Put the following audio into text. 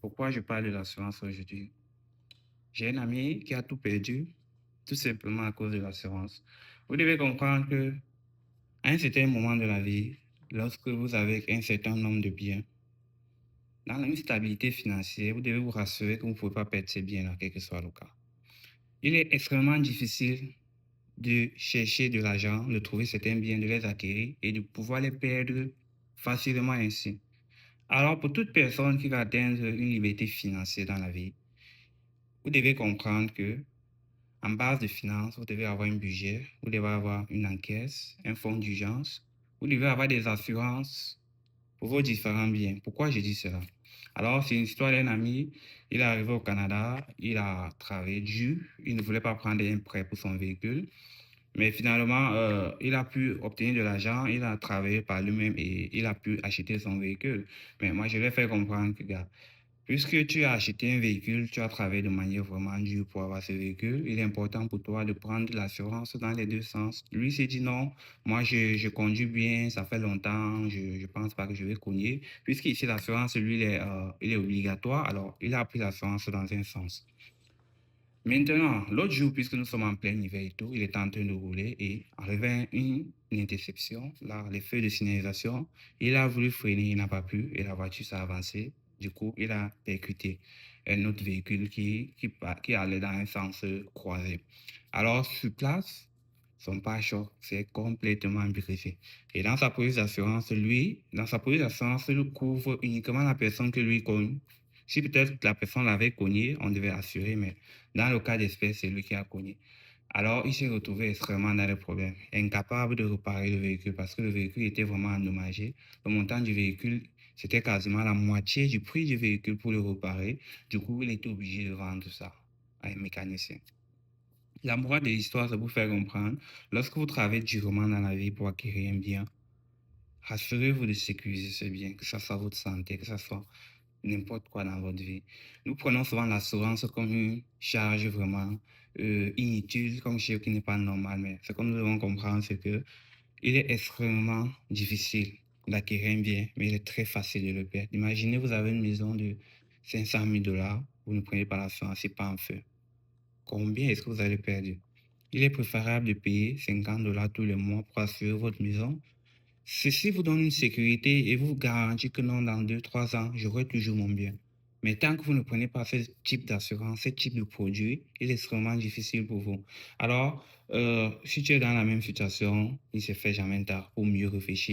Pourquoi je parle de l'assurance aujourd'hui? J'ai un ami qui a tout perdu, tout simplement à cause de l'assurance. Vous devez comprendre que à un certain moment de la vie, lorsque vous avez un certain nombre de biens, dans une stabilité financière, vous devez vous rassurer que vous ne pouvez pas perdre ces biens-là, quel que soit le cas. Il est extrêmement difficile de chercher de l'argent, de trouver certains biens, de les acquérir et de pouvoir les perdre facilement ainsi. Alors, pour toute personne qui va atteindre une liberté financière dans la vie, vous devez comprendre que en base de finances, vous devez avoir un budget, vous devez avoir une encaisse, un fonds d'urgence, vous devez avoir des assurances pour vos différents biens. Pourquoi je dis cela? Alors, c'est une histoire d'un ami, il est arrivé au Canada, il a travaillé dur, il ne voulait pas prendre un prêt pour son véhicule, mais finalement, il a pu obtenir de l'argent, il a travaillé par lui-même et il a pu acheter son véhicule. Mais moi, je lui ai fait comprendre que, gars, puisque tu as acheté un véhicule, tu as travaillé de manière vraiment dure pour avoir ce véhicule, il est important pour toi de prendre l'assurance dans les deux sens. Lui s'est dit non, moi je conduis bien, ça fait longtemps, je ne pense pas que je vais cogner. Puisqu'ici l'assurance, lui, il est obligatoire, alors il a pris l'assurance dans un sens. Maintenant, l'autre jour, puisque nous sommes en plein hiver et tout, il est en train de rouler et arrivé une interception, là, les feux de signalisation, il a voulu freiner, il n'a pas pu et la voiture s'est avancée. Du coup, il a percuté un autre véhicule qui allait dans un sens croisé. Alors, sur place, son pare-choc s'est complètement brisé. Et dans sa police d'assurance, dans sa police d'assurance, il couvre uniquement la personne que lui connaît. Si peut-être la personne l'avait cogné, on devait assurer, mais dans le cas d'espèce, c'est lui qui a cogné. Alors, il s'est retrouvé extrêmement dans les problèmes, incapable de réparer le véhicule parce que le véhicule était vraiment endommagé. Le montant du véhicule, c'était quasiment la moitié du prix du véhicule pour le réparer. Du coup, il était obligé de vendre ça à un mécanicien. La morale de l'histoire, c'est pour faire comprendre, lorsque vous travaillez durement dans la vie pour acquérir un bien, rassurez-vous de sécuriser ce bien, que ce soit votre santé, que ce soit n'importe quoi dans votre vie. Nous prenons souvent l'assurance comme une charge vraiment inutile, comme quelque chose qui n'est pas normal, mais ce que nous devons comprendre, c'est que il est extrêmement difficile d'acquérir un bien, mais il est très facile de le perdre. Imaginez, vous avez une maison de 500 000 dollars, vous ne prenez pas l'assurance, c'est pas en feu. Combien est-ce que vous allez perdre? Il est préférable de payer 50 dollars tous les mois pour assurer votre maison. Ceci vous donne une sécurité et vous garantit que non, dans 2, 3 ans, j'aurai toujours mon bien. Mais tant que vous ne prenez pas ce type d'assurance, ce type de produit, il est extrêmement difficile pour vous. Alors, si tu es dans la même situation, il ne se fait jamais tard pour mieux réfléchir.